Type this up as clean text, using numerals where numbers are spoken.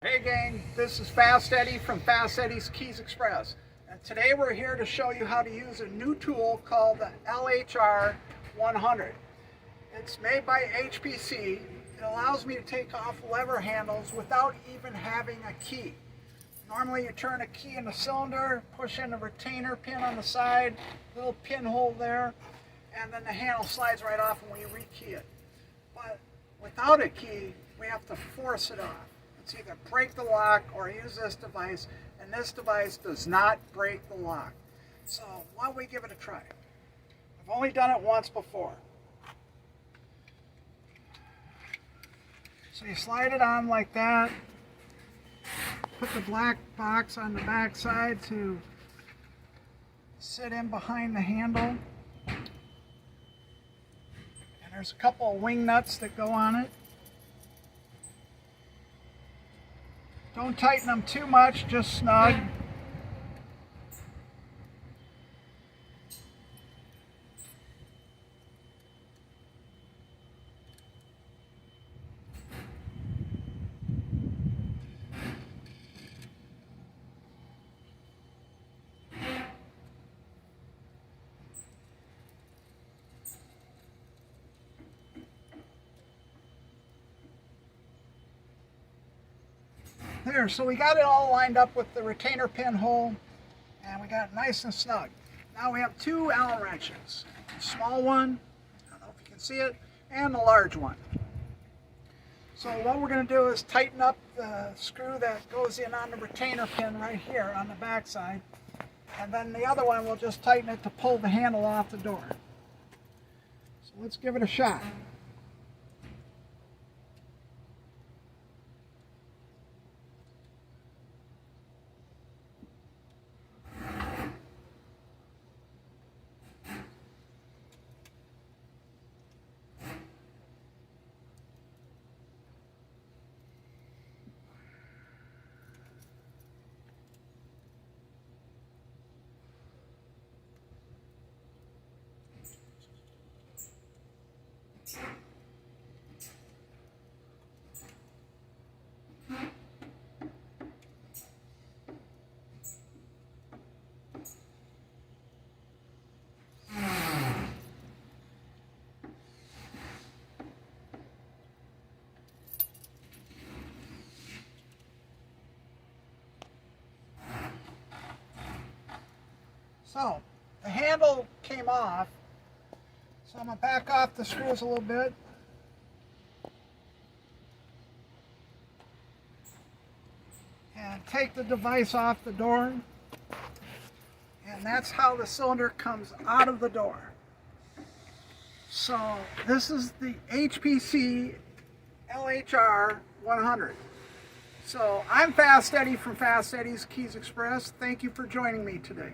Hey gang, this is Fast Eddie from Fast Eddys Keys Express, and today we're here to show you how to use a new tool called the LHR 100. It's made by HPC. It allows me to take off lever handles without even having a key. Normally you turn a key in the cylinder, push in a retainer pin on the side, little pinhole there, and then the handle slides right off when you rekey it. But without a key, we have to force it off. It's either break the lock or use this device, and this device does not break the lock. So why don't we give it a try? I've only done it once before. So you slide it on like that, put the black box on the back side to sit in behind the handle, and there's a couple of wing nuts that go on it. Don't tighten them too much, just snug. There, so we got it all lined up with the retainer pin hole, and we got it nice and snug. Now we have two Allen wrenches, a small one, I don't know if you can see it, and a large one. So what we're going to do is tighten up the screw that goes in on the retainer pin right here on the back side, and then the other one we'll just tighten it to pull the handle off the door. So let's give it a shot. So the handle came off, so I'm going to back off the screws a little bit. And take the device off the door. And that's how the cylinder comes out of the door. So this is the HPC LHR 100. So I'm Fast Eddie from Fast Eddys Keys Express. Thank you for joining me today.